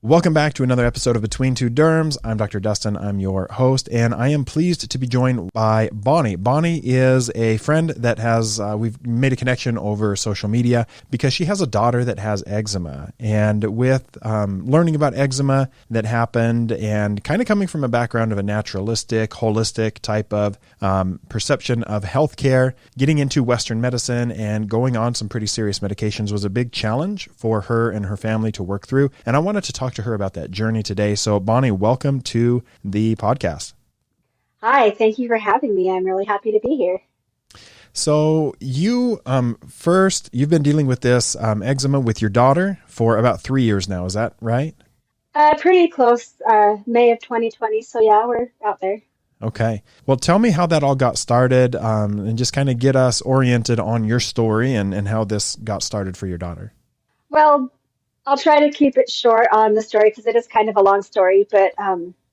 Welcome back to another episode of Between Two Derms. I'm Dr. Dustin. I'm your host, and I am pleased to be joined by Bonnie. Bonnie is a friend that we've made a connection over social media because she has a daughter that has eczema. And with learning about eczema that happened and kind of coming from a background of a naturalistic, holistic type of perception of healthcare, getting into Western medicine and going on some pretty serious medications was a big challenge for her and her family to work through. And I wanted to talk to her about that journey today. So Bonnie, welcome to the podcast. Hi, thank you for having me. I'm really happy to be here. So you, you've been dealing with this eczema with your daughter for about 3 years now. Is that right? Pretty close, May of 2020. So yeah, we're out there. Okay. Well, tell me how that all got started and just kind of get us oriented on your story and how this got started for your daughter. Well, I'll try to keep it short on the story because it is kind of a long story, but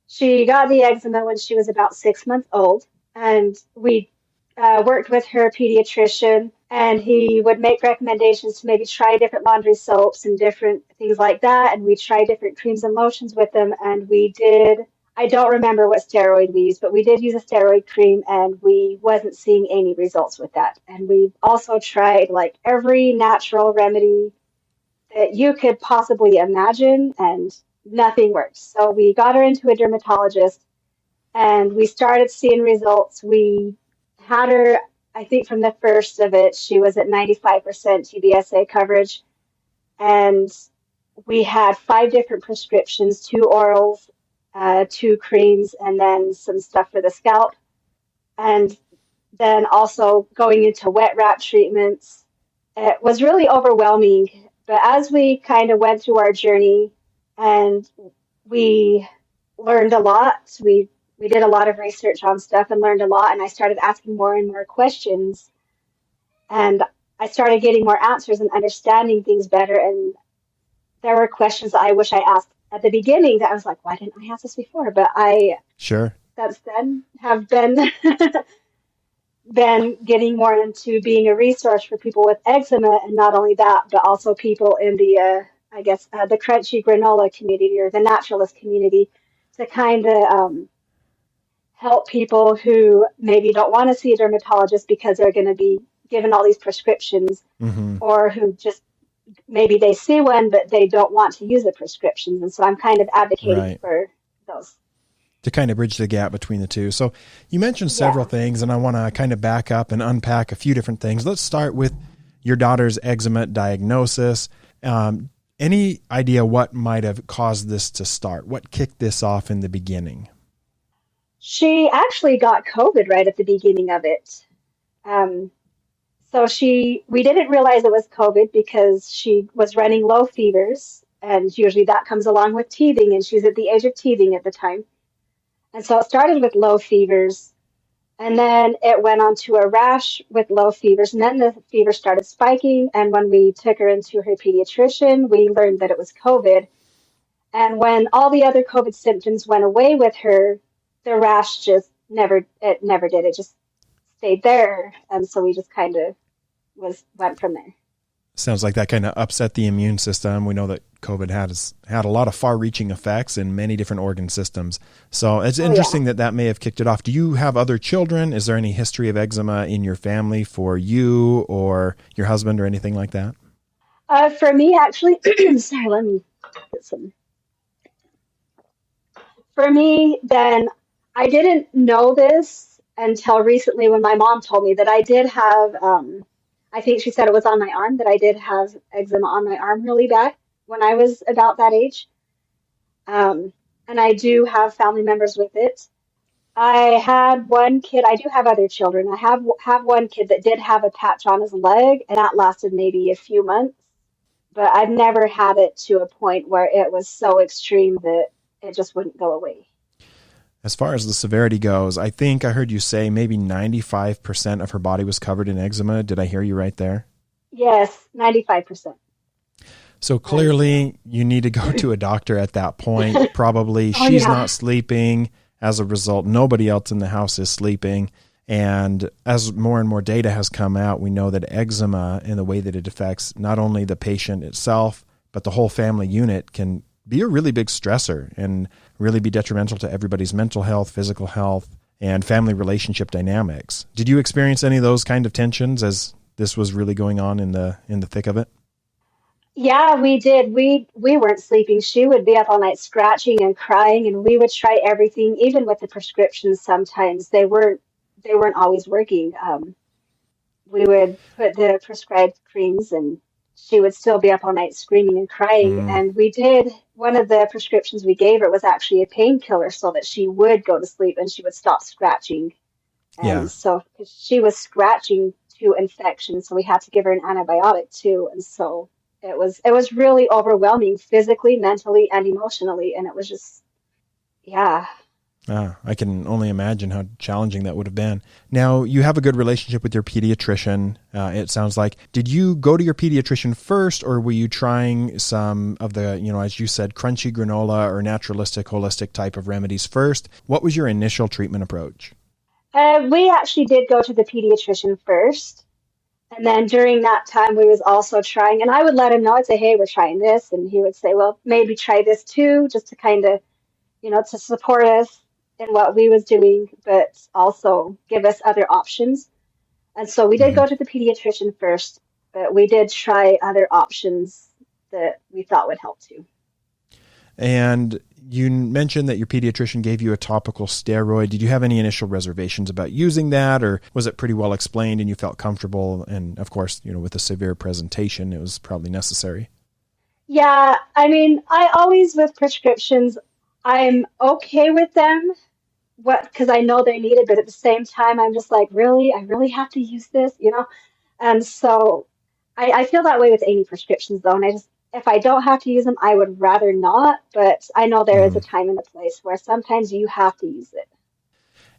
she got the eczema when she was about 6 months old, and we worked with her pediatrician, and he would make recommendations to maybe try different laundry soaps and different things like that, and we tried different creams and lotions with them, and I don't remember what steroid we used, but we did use a steroid cream, and we wasn't seeing any results with that. And we've also tried like every natural remedy that you could possibly imagine, and nothing worked. So we got her into a dermatologist, and we started seeing results. We had her, I think from the first of it, she was at 95% TBSA coverage, and we had 5 different prescriptions, 2 orals, 2 creams, and then some stuff for the scalp. And then also going into wet wrap treatments. It was really overwhelming. But as we kind of went through our journey and we learned a lot, we did a lot of research on stuff and learned a lot, and I started asking more and more questions, and I started getting more answers and understanding things better. And there were questions that I wish I asked at the beginning that I was like, why didn't I ask this before? But that's then have been getting more into being a resource for people with eczema, and not only that, but also people in the crunchy granola community or the naturalist community to kind of help people who maybe don't want to see a dermatologist because they're going to be given all these prescriptions, or who just maybe they see one, but they don't want to use the prescriptions. And so I'm kind of advocating for those. To kind of bridge the gap between the two. So you mentioned several things, and I want to kind of back up and unpack a few different things. Let's start with your daughter's eczema diagnosis. Any idea what might have caused this to start? What kicked this off in the beginning? She actually got COVID right at the beginning of it. We didn't realize it was COVID because she was running low fevers, and usually that comes along with teething, and she's at the age of teething at the time. And so it started with low fevers, and then it went on to a rash with low fevers, and then the fever started spiking. And when we took her into her pediatrician, we learned that it was COVID. And when all the other COVID symptoms went away with her, the rash just never did. It just stayed there. And so we just kind of went from there. Sounds like that kind of upset the immune system. We know that COVID had a lot of far-reaching effects in many different organ systems. So it's interesting that may have kicked it off. Do you have other children? Is there any history of eczema in your family for you or your husband or anything like that? For me, actually, sorry, let me get some. For me, then, I didn't know this until recently when my mom told me that I did have, I think she said it was on my arm, that I did have eczema on my arm really bad when I was about that age. And I do have family members with it. I had one kid, I do have other children. I have one kid that did have a patch on his leg, and that lasted maybe a few months. But I've never had it to a point where it was so extreme that it just wouldn't go away. As far as the severity goes, I think I heard you say maybe 95% of her body was covered in eczema. Did I hear you right there? Yes, 95%. So clearly you need to go to a doctor at that point. Probably she's not sleeping. As a result, nobody else in the house is sleeping. And as more and more data has come out, we know that eczema and the way that it affects not only the patient itself, but the whole family unit can be a really big stressor and really be detrimental to everybody's mental health, physical health, and family relationship dynamics. Did you experience any of those kind of tensions as this was really going on in the thick of it? Yeah, we did. We weren't sleeping. She would be up all night scratching and crying, and we would try everything, even with the prescriptions. Sometimes they weren't always working. We would put the prescribed creams, and she would still be up all night screaming and crying. Mm, And we did one of the prescriptions we gave her was actually a painkiller, so that she would go to sleep and she would stop scratching. yeah. And so 'cause she was scratching to infection, so we had to give her an antibiotic too. And so it was really overwhelming physically, mentally, and emotionally. And it was just, yeah. I can only imagine how challenging that would have been. Now, you have a good relationship with your pediatrician, it sounds like. Did you go to your pediatrician first, or were you trying some of the, as you said, crunchy granola or naturalistic, holistic type of remedies first? What was your initial treatment approach? We actually did go to the pediatrician first. And then during that time, we was also trying, and I would let him know, I'd say, hey, we're trying this. And he would say, well, maybe try this too, just to kind of, to support us in what we was doing, but also give us other options. And so we did Mm-hmm. go to the pediatrician first, but we did try other options that we thought would help too. And you mentioned that your pediatrician gave you a topical steroid. Did you have any initial reservations about using that, or was it pretty well explained and you felt comfortable? And of course, with a severe presentation, it was probably necessary. Yeah, I mean, I always, with prescriptions, I'm okay with them, because I know they're needed, but at the same time, I'm just like, really, I really have to use this? And so I feel that way with any prescriptions, though. And if I don't have to use them, I would rather not. But I know there is Mm-hmm. a time and a place where sometimes you have to use it.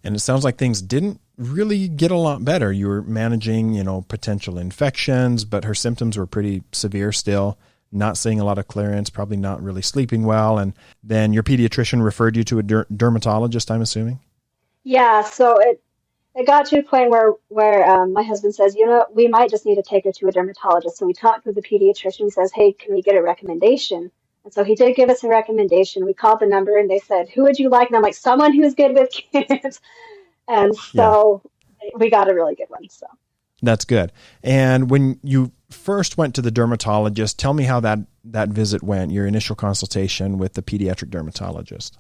And it sounds like things didn't really get a lot better. You were managing, potential infections, but her symptoms were pretty severe still, not seeing a lot of clearance, probably not really sleeping well. And then your pediatrician referred you to a dermatologist, I'm assuming? Yeah, so it got to a point where my husband says, we might just need to take her to a dermatologist. So we talked with the pediatrician. He says, hey, can we get a recommendation? And so he did give us a recommendation. We called the number and they said, who would you like? And I'm like, someone who's good with kids. And Yeah, so we got a really good one. So that's good. And when you first went to the dermatologist, tell me how that visit went, your initial consultation with the pediatric dermatologist.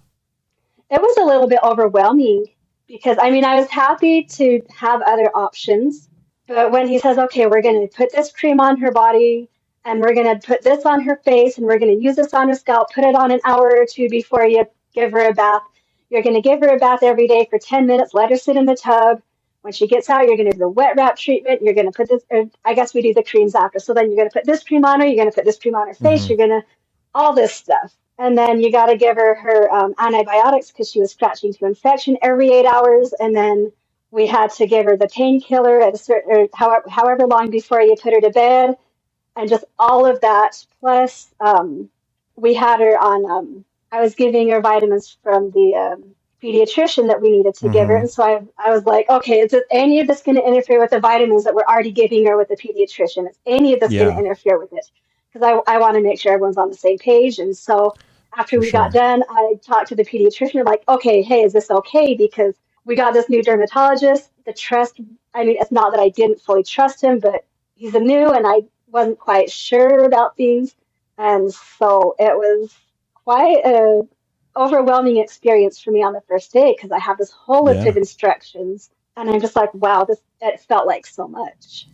it was a little bit overwhelming because, I mean, I was happy to have other options. But when he says, okay, we're going to put this cream on her body and we're going to put this on her face and we're going to use this on her scalp, put it on an hour or two before you give her a bath. You're going to give her a bath every day for 10 minutes, let her sit in the tub. When she gets out, you're going to do the wet wrap treatment. You're going to put this, I guess we do the creams after. So then you're going to put this cream on her. You're going to put this cream on her face. Mm-hmm. You're going to, all this stuff. And then you got to give her antibiotics because she was scratching to infection every 8 hours. And then we had to give her the painkiller at a certain, or however long before you put her to bed, and just all of that. Plus, we had her on. I was giving her vitamins from the pediatrician that we needed to give her, Mm-hmm. and so I was like, okay, is any of this going to interfere with the vitamins that we're already giving her with the pediatrician? Is any of this going to Yeah, interfere with it? Because I want to make sure everyone's on the same page. And so after for we got sure. done, I talked to the pediatrician, like, okay, hey, is this okay? Because we got this new dermatologist. The trust, I mean, it's not that I didn't fully trust him, but he's a new and I wasn't quite sure about things. And so it was quite a overwhelming experience for me on the first day because I have this whole list of Yeah. instructions and I'm just like, wow, it felt like so much.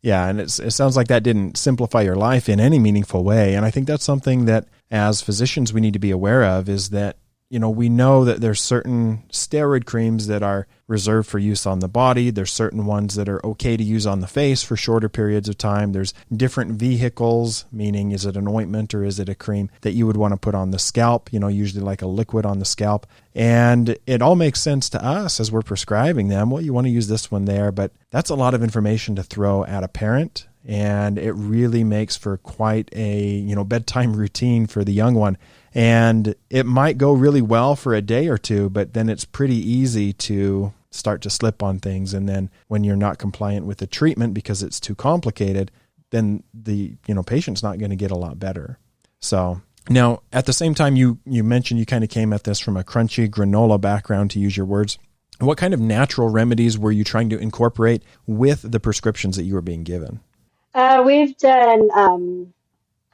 Yeah, and it sounds like that didn't simplify your life in any meaningful way. And I think that's something that as physicians we need to be aware of is that, we know that there's certain steroid creams that are reserved for use on the body. There's certain ones that are okay to use on the face for shorter periods of time. There's different vehicles, meaning is it an ointment or is it a cream that you would want to put on the scalp, usually like a liquid on the scalp. And it all makes sense to us as we're prescribing them. Well, you want to use this one there, but that's a lot of information to throw at a parent. And it really makes for quite a, bedtime routine for the young one. And it might go really well for a day or two, but then it's pretty easy to start to slip on things. And then when you're not compliant with the treatment because it's too complicated, then the patient's not going to get a lot better. So Now, at the same time, you mentioned you kind of came at this from a crunchy granola background, to use your words. What kind of natural remedies were you trying to incorporate with the prescriptions that you were being given? We've done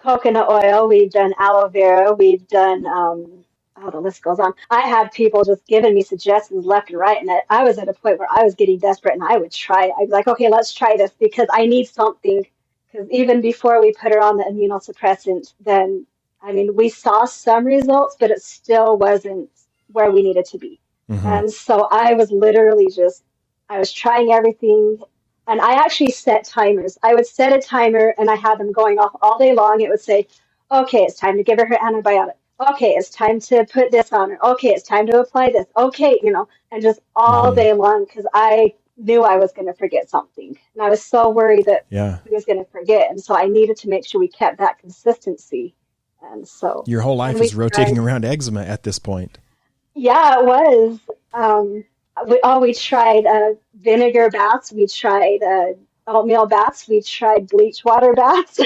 coconut oil, we've done aloe vera, we've done, the list goes on. I had people just giving me suggestions left and right, and I was at a point where I was getting desperate, and I would try it. I'd be like, okay, let's try this because I need something. Because even before we put her on the immunosuppressant, then, I mean, we saw some results, but it still wasn't where we needed to be. Mm-hmm. And so I was literally I was trying everything. And I actually set timers. I would set a timer and I had them going off all day long. It would say, okay, it's time to give her antibiotic. Okay, it's time to put this on her. Okay, it's time to apply this. Okay, and just all day long because I knew I was going to forget something. And I was so worried that he was going to forget. And so I needed to make sure we kept that consistency. And so your whole life is rotating around eczema at this point. Yeah, it was. We tried vinegar baths. We tried oatmeal baths. We tried bleach water baths.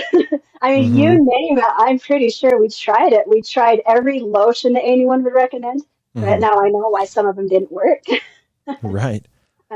I mean, you name it. I'm pretty sure we tried it. We tried every lotion that anyone would recommend. But now I know why some of them didn't work. Right.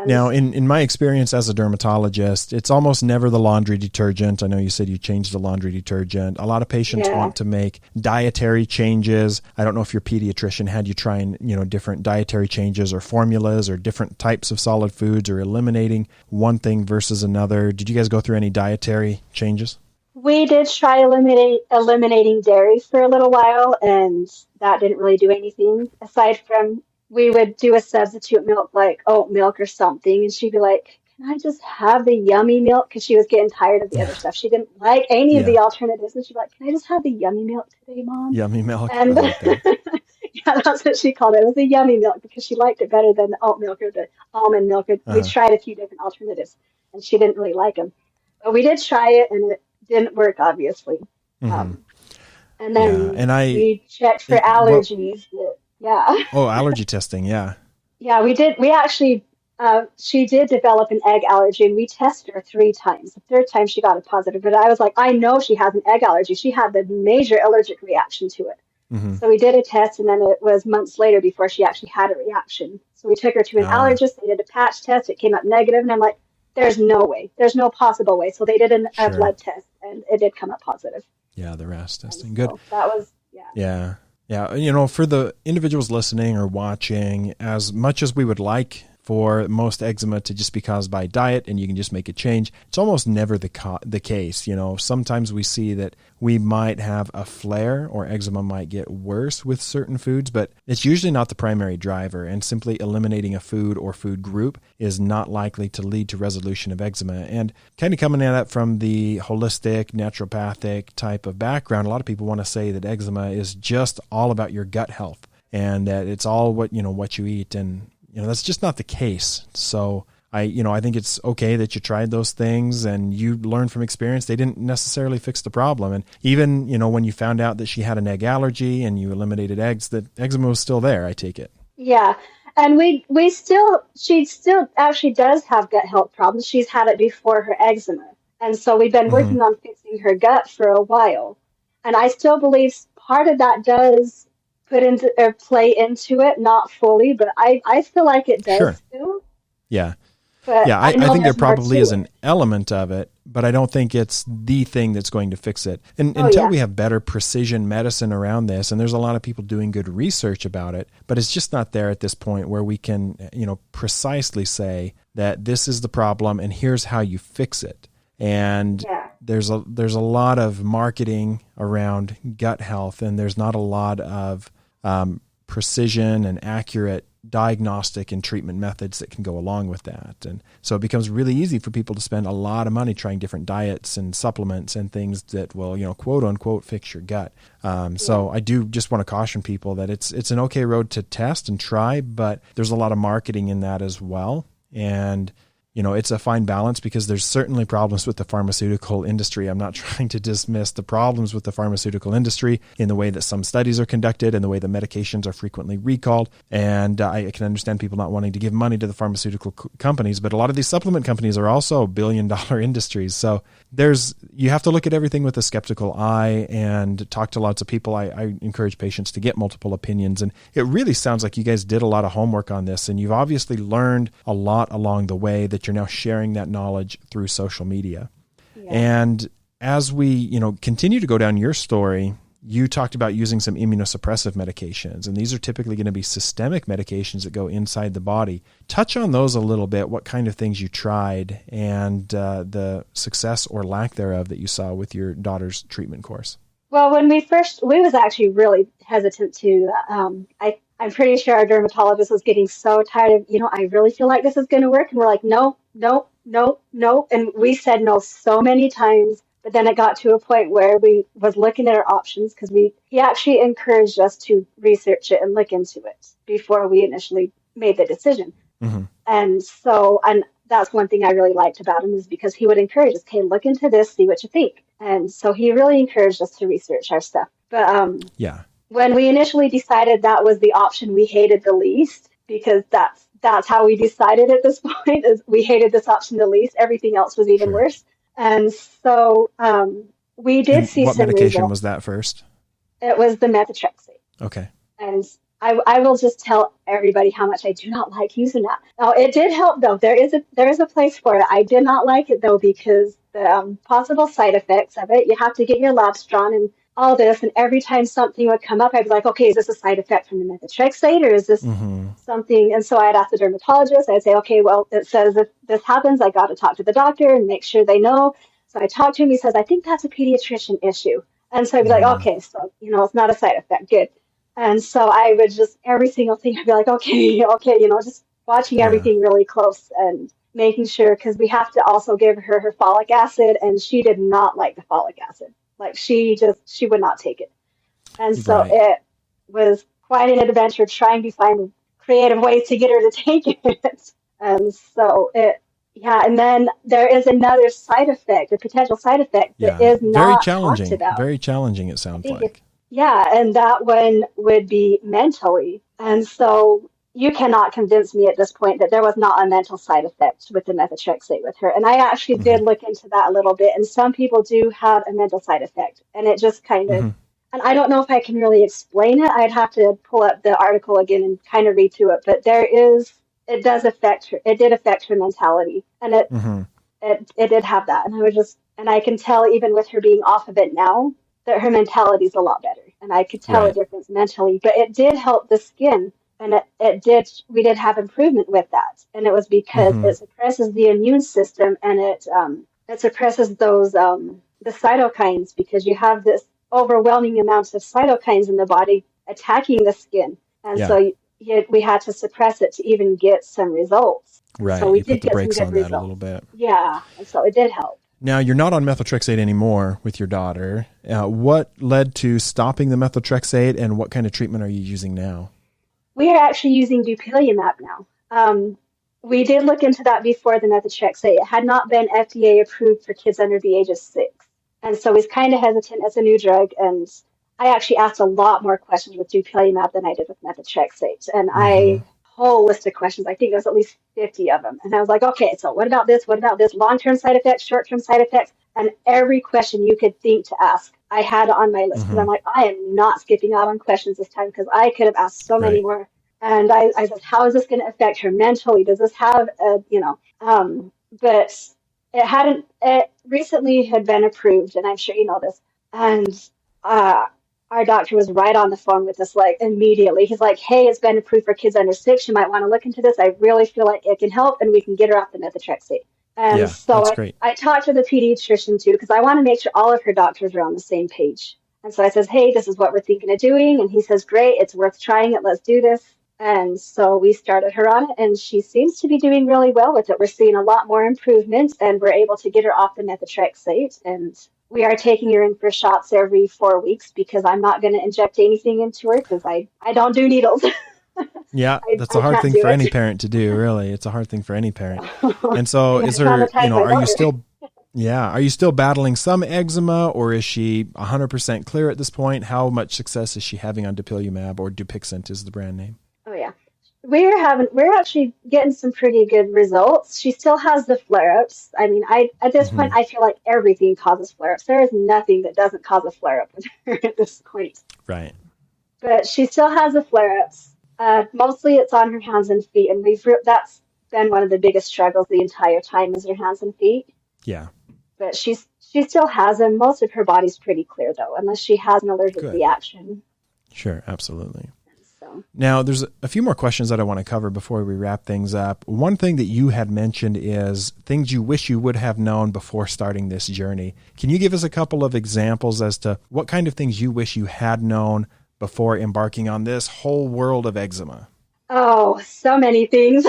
Now, in my experience as a dermatologist, it's almost never the laundry detergent. I know you said you changed the laundry detergent. A lot of patients want to make dietary changes. I don't know if your pediatrician had you trying, different dietary changes or formulas or different types of solid foods or eliminating one thing versus another. Did you guys go through any dietary changes? We did try eliminating dairy for a little while, and that didn't really do anything aside from we would do a substitute milk like oat milk or something, and she'd be like, can I just have the yummy milk? Because she was getting tired of the other stuff. She didn't like any of the alternatives, and she'd be like, can I just have the yummy milk today, Mom? Yummy milk. And like that. yeah, that's what she called it. It was the yummy milk because she liked it better than the oat milk or the almond milk. We tried a few different alternatives, and she didn't really like them. But we did try it, and it didn't work, obviously. And then we checked for allergies. Oh, allergy testing. Yeah. Yeah, we did. We actually, she did develop an egg allergy, and we tested her 3 times. The 3rd time she got a positive, but I was like, I know she has an egg allergy. She had the major allergic reaction to it. So we did a test, and then it was months later before she actually had a reaction. So we took her to an allergist. They did a patch test. It came up negative, and I'm like, there's no way. There's no possible way. So they did a blood test, and it did come up positive. Yeah, the RAS testing. Good. So that was, Yeah. For the individuals listening or watching, as much as we would like for most eczema to just be caused by diet and you can just make a change, it's almost never the case. Sometimes we see that we might have a flare or eczema might get worse with certain foods, but it's usually not the primary driver, and simply eliminating a food or food group is not likely to lead to resolution of eczema. And kind of coming at it from the holistic, naturopathic type of background, a lot of people want to say that eczema is just all about your gut health and that it's all what you eat, and that's just not the case. So I think it's okay that you tried those things and you learned from experience. They didn't necessarily fix the problem. And even, when you found out that she had an egg allergy and you eliminated eggs, that eczema was still there, I take it. Yeah. And she still actually does have gut health problems. She's had it before her eczema. And so we've been working on fixing her gut for a while. And I still believe part of that does play into it, not fully, but I feel like it does too. Yeah. But I think there probably is an element of it, but I don't think it's the thing that's going to fix it. And until we have better precision medicine around this, and there's a lot of people doing good research about it, but it's just not there at this point where we can, precisely say that this is the problem and here's how you fix it. And there's a lot of marketing around gut health, and there's not a lot of precision and accurate diagnostic and treatment methods that can go along with that. And so it becomes really easy for people to spend a lot of money trying different diets and supplements and things that will, quote unquote, fix your gut. So I do just want to caution people that it's an okay road to test and try, but there's a lot of marketing in that as well. And, it's a fine balance because there's certainly problems with the pharmaceutical industry. I'm not trying to dismiss the problems with the pharmaceutical industry in the way that some studies are conducted and the way the medications are frequently recalled. And I can understand people not wanting to give money to the pharmaceutical companies, but a lot of these supplement companies are also billion-dollar industries. So you have to look at everything with a skeptical eye and talk to lots of people. I encourage patients to get multiple opinions. And it really sounds like you guys did a lot of homework on this, and you've obviously learned a lot along the way that you're now sharing that knowledge through social media. Yeah. And as we, continue to go down your story, you talked about using some immunosuppressive medications, and these are typically going to be systemic medications that go inside the body. Touch on those a little bit, what kind of things you tried and the success or lack thereof that you saw with your daughter's treatment course. Well, when we was actually really hesitant to, I'm pretty sure our dermatologist was getting so tired of, I really feel like this is going to work. And we're like, no. And we said no so many times. But then it got to a point where we was looking at our options because he actually encouraged us to research it and look into it before we initially made the decision. Mm-hmm. And that's one thing I really liked about him is because he would encourage us, okay, look into this, see what you think. And so he really encouraged us to research our stuff. But when we initially decided that was the option we hated the least, because that's how we decided at this point, is we hated this option the least. Everything else was even worse. And so we did see some What medication results. was that first? It was the Methotrexate. Okay. And I will just tell everybody how much I do not like using that. Now, it did help, though. There is a place for it. I did not like it, though, because the possible side effects of it, you have to get your labs drawn and all this. And every time something would come up, I'd be like, okay, is this a side effect from the Methotrexate or is this something? And so I'd ask the dermatologist. I'd say, okay, well, it says if this happens, I got to talk to the doctor and make sure they know. So I talked to him. He says, I think that's a pediatrician issue. And so I'd be like, okay, so, it's not a side effect. Good. And so I would just, every single thing, I'd be like, okay, just watching everything really close and making sure, because we have to also give her folic acid, and she did not like the folic acid. Like she would not take it. And so it was quite an adventure trying to find creative ways to get her to take it. And so and then there is another side effect, a potential side effect that is not very challenging. Talked about. Very challenging, it sounds like. And that one would be mentally. And so you cannot convince me at this point that there was not a mental side effect with the Methotrexate with her. And I actually did look into that a little bit. And some people do have a mental side effect. And it just kind of, and I don't know if I can really explain it. I'd have to pull up the article again and kind of read through it. But it does affect her. It did affect her mentality. And it did have that. And I can tell even with her being off of it now, that her mentality is a lot better. And I could tell a difference mentally. But it did help the skin. And we did have improvement with that. And it was because it suppresses the immune system, and it suppresses those, the cytokines, because you have this overwhelming amounts of cytokines in the body attacking the skin. And so we had to suppress it to even get some results. Right. So we you did put the brakes on results. that a little bit. Yeah. And so it did help. Now, you're not on methotrexate anymore with your daughter. What led to stopping the methotrexate, and what kind of treatment are you using now? We are actually using dupilumab now. We did look into that before the Methotrexate. It had not been FDA approved for kids under the age of 6. And so he's kind of hesitant. It's a new drug. And I actually asked a lot more questions with dupilumab than I did with Methotrexate. And a whole list of questions. I think there's at least 50 of them. And I was like, okay, so what about this? What about this? Long-term side effects, short-term side effects, and every question you could think to ask, I had on my list. Because I'm like, I am not skipping out on questions this time, because I could have asked so many more. And I said, how is this going to affect her mentally? Does this have but it recently had been approved, and I'm sure you know this. And our doctor was right on the phone with us, like immediately. He's like, hey, it's been approved for kids under 6. You might want to look into this. I really feel like it can help, and we can get her off the Methotrexate. And so I talked to the pediatrician too, because I want to make sure all of her doctors are on the same page. And so I says, hey, this is what we're thinking of doing. And he says, great, it's worth trying it. Let's do this. And so we started her on it, and she seems to be doing really well with it. We're seeing a lot more improvements, and we're able to get her off the Methotrexate. And we are taking her in for shots every 4 weeks, because I'm not going to inject anything into her, because I don't do needles. Yeah, that's a I hard can't thing do for it. any parent to do, really. It's a hard thing for any parent. And so Yeah, is there, traumatized my are you daughter. still, yeah, are you still battling some eczema, or is she 100% clear at this point? How much success is she having on dupilumab, or Dupixent is the brand name? Oh yeah. We're actually getting some pretty good results. She still has the flare-ups. I mean, at this point Hmm. I feel like everything causes flare-ups. There is nothing that doesn't cause a flare-up with her at this point. Right. But she still has the flare-ups. Mostly it's on her hands and feet, and that's been one of the biggest struggles the entire time is her hands and feet. Yeah. But she still has them. Most of her body's pretty clear though, unless she has an allergic Good. reaction. Sure. Absolutely. So. Now, there's a few more questions that I want to cover before we wrap things up. One thing that you had mentioned is things you wish you would have known before starting this journey. Can you give us a couple of examples as to what kind of things you wish you had known before embarking on this whole world of eczema? Oh, so many things.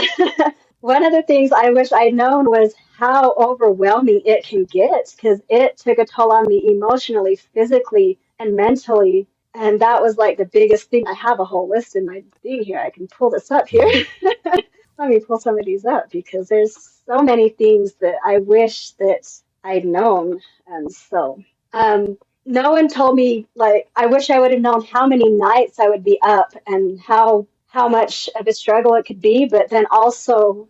One of the things I wish I'd known was how overwhelming it can get, because it took a toll on me emotionally, physically, and mentally. And that was like the biggest thing. I have a whole list in my thing here. I can pull this up here. Mhm. Let me pull some of these up because there's so many things that I wish that I'd known. And so, no one told me, like, I wish I would have known how many nights I would be up and how much of a struggle it could be. But then also,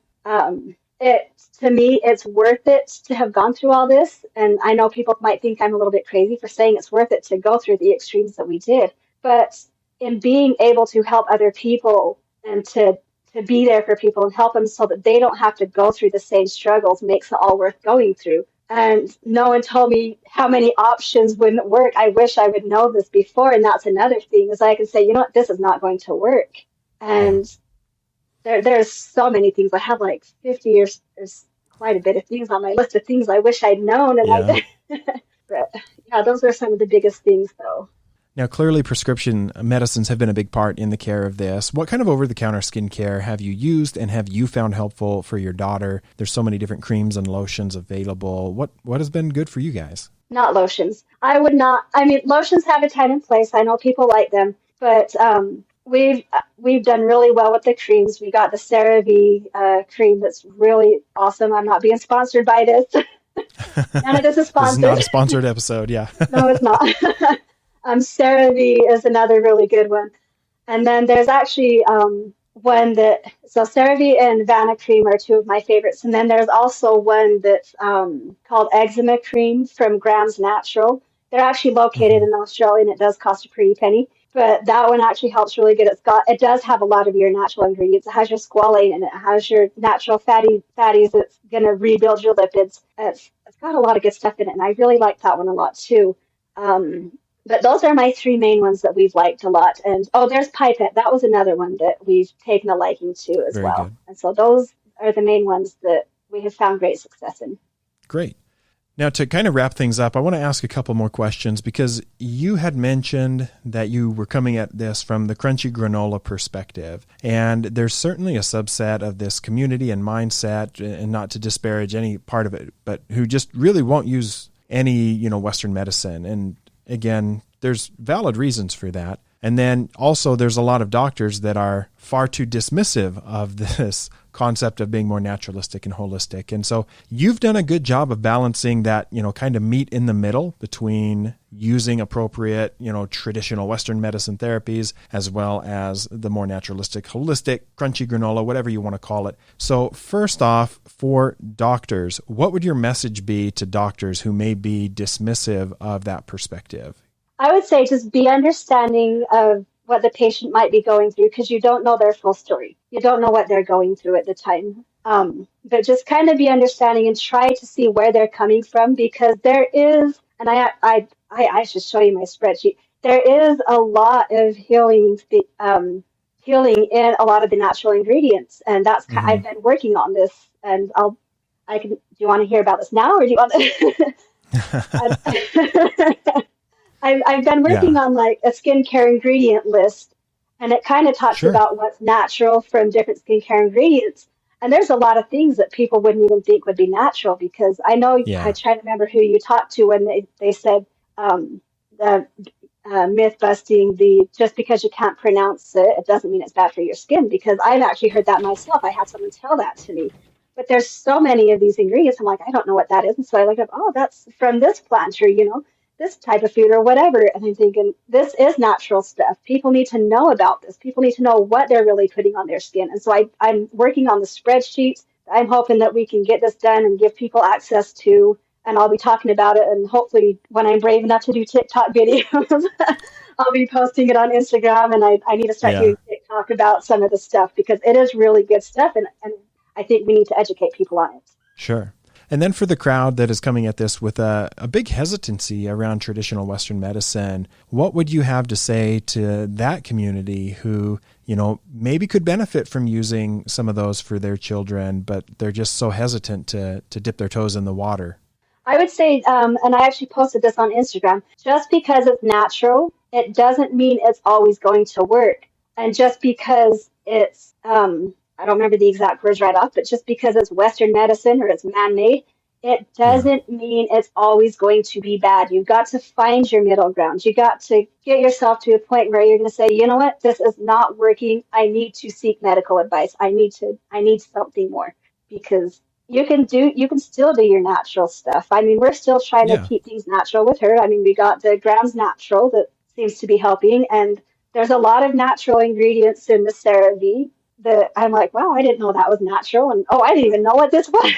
it to me, it's worth it to have gone through all this. And I know people might think I'm a little bit crazy for saying it's worth it to go through the extremes that we did. But in being able to help other people and to be there for people and help them so that they don't have to go through the same struggles makes it all worth going through. And no one told me how many options wouldn't work. I wish I would know this before. And that's another thing is I can say, you know what, this is not going to work. And there's so many things. I have like 50 years. There's quite a bit of things on my list of things I wish I'd known. And Yeah. but yeah, those are some of the biggest things though. Now, clearly prescription medicines have been a big part in the care of this. What kind of over-the-counter skincare have you used and have you found helpful for your daughter? There's so many different creams and lotions available. What has been good for you guys? Not lotions. I would not. I mean, lotions have a time and place. I know people like them, but we've done really well with the creams. We got the Cerave cream that's really awesome. I'm not being sponsored by this. None of this is This is sponsored. not a sponsored episode. Yeah. No, it's not. Cerave is another really good one. And then there's actually one so Cerave and Vanna Cream are two of my favorites. And then there's also one that's called Eczema Cream from Grams Natural. They're actually located in Australia, and it does cost a pretty penny. But that one actually helps really good. It does have a lot of your natural ingredients. It has your squalane and it has your natural fatties that's going to rebuild your lipids. It's got a lot of good stuff in it, and I really like that one a lot too. But those are my three main ones that we've liked a lot. And there's Pipette. That was another one that we've taken a liking to as Very well. good. And so those are the main ones that we have found great success in. Great. Now, to kind of wrap things up, I want to ask a couple more questions because you had mentioned that you were coming at this from the crunchy granola perspective. And there's certainly a subset of this community and mindset, and not to disparage any part of it, but who just really won't use any, Western medicine. And again, there's valid reasons for that. And then also there's a lot of doctors that are far too dismissive of this concept of being more naturalistic and holistic. And so you've done a good job of balancing that, kind of meet in the middle between using appropriate, traditional Western medicine therapies, as well as the more naturalistic, holistic, crunchy granola, whatever you want to call it. So first off, for doctors, what would your message be to doctors who may be dismissive of that perspective? I would say just be understanding of what the patient might be going through because you don't know their full story. You don't know what they're going through at the time. But just kind of be understanding and try to see where they're coming from because there is, and I should show you my spreadsheet. There is a lot of healing in a lot of the natural ingredients, and that's I've been working on this, and do you want to hear about this now, or do you want to? I've been working on like a skincare ingredient list, and it kind of talks about what's natural from different skincare ingredients. And there's a lot of things that people wouldn't even think would be natural because I know I try to remember who you talked to when they said the myth busting, just because you can't pronounce it doesn't mean it's bad for your skin, because I've actually heard that myself. I had someone tell that to me. But there's so many of these ingredients. I'm like, I don't know what that is. And so I looked up, oh, that's from this plant, or, this type of food or whatever. And I'm thinking, this is natural stuff. People need to know about this. People need to know what they're really putting on their skin. And so I'm working on the spreadsheets. I'm hoping that we can get this done and give people access to, and I'll be talking about it. And hopefully when I'm brave enough to do TikTok videos, I'll be posting it on Instagram. And I need to start doing TikTok about some of the stuff, because it is really good stuff. And I think we need to educate people on it. Sure. And then for the crowd that is coming at this with a big hesitancy around traditional Western medicine, what would you have to say to that community who, maybe could benefit from using some of those for their children, but they're just so hesitant to dip their toes in the water? I would say, and I actually posted this on Instagram, just because it's natural, it doesn't mean it's always going to work. And just because it's, I don't remember the exact words right off, but just because it's Western medicine or it's man-made, it doesn't mean it's always going to be bad. You've got to find your middle ground. You got to get yourself to a point where you're going to say, you know what, this is not working. I need to seek medical advice. I need something more, because you can still do your natural stuff. I mean, we're still trying to keep things natural with her. I mean, we got the Grams Natural that seems to be helping, and there's a lot of natural ingredients in the Cerave that I'm like, wow, I didn't know that was natural. And, I didn't even know what this was.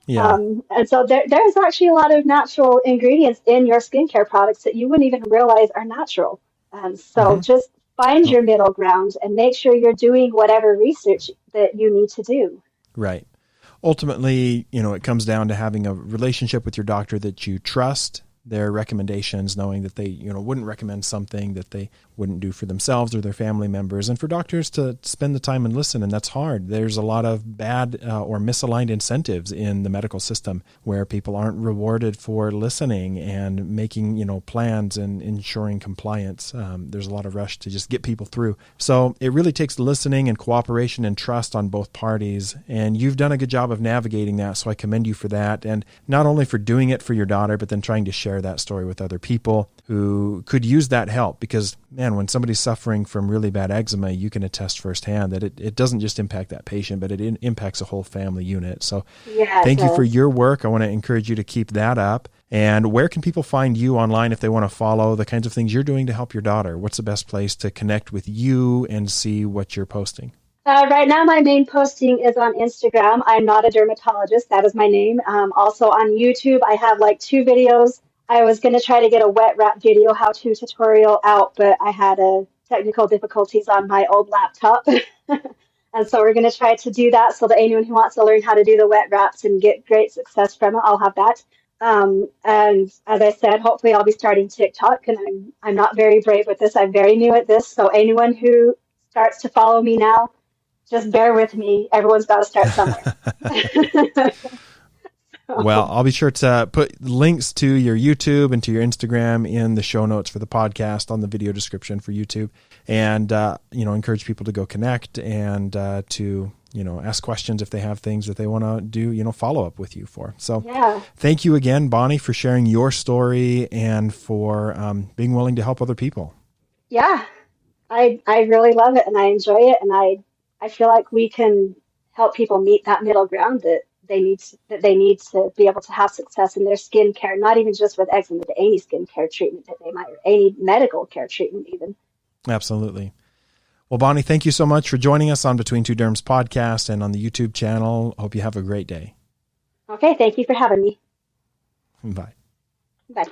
And so there's actually a lot of natural ingredients in your skincare products that you wouldn't even realize are natural. So just find your middle ground and make sure you're doing whatever research that you need to do. Right. Ultimately, it comes down to having a relationship with your doctor that you trust their recommendations, knowing that they, wouldn't recommend something that they wouldn't do for themselves or their family members, and for doctors to spend the time and listen. And that's hard. There's a lot of bad or misaligned incentives in the medical system where people aren't rewarded for listening and making, plans and ensuring compliance. There's a lot of rush to just get people through. So it really takes listening and cooperation and trust on both parties. And you've done a good job of navigating that. So I commend you for that. And not only for doing it for your daughter, but then trying to share that story with other people who could use that help. Because, man, when somebody's suffering from really bad eczema, you can attest firsthand that it doesn't just impact that patient, but it impacts a whole family unit. So thank you for your work. I want to encourage you to keep that up. And where can people find you online if they want to follow the kinds of things you're doing to help your daughter? What's the best place to connect with you and see what you're posting? Right now, my main posting is on Instagram. I'm not a dermatologist. That is my name. Also on YouTube, I have like 2 videos. I was going to try to get a wet wrap video how-to tutorial out, but I had technical difficulties on my old laptop. And so we're going to try to do that so that anyone who wants to learn how to do the wet wraps and get great success from it, I'll have that. And as I said, hopefully I'll be starting TikTok, and I'm not very brave with this. I'm very new at this. So anyone who starts to follow me now, just bear with me. Everyone's got to start somewhere. Well, I'll be sure to put links to your YouTube and to your Instagram in the show notes for the podcast on the video description for YouTube, and encourage people to go connect and to ask questions if they have things that they want to do follow up with you for. So Thank you again, Bonnie, for sharing your story and for being willing to help other people. Yeah, I really love it and I enjoy it, and I feel like we can help people meet that middle ground that they need to be able to have success in their skincare, not even just with eczema, but any skincare treatment that they might, or any medical care treatment even. Absolutely. Well, Bonnie, thank you so much for joining us on Between Two Derms podcast and on the YouTube channel. Hope you have a great day. Okay, thank you for having me. Bye. Bye.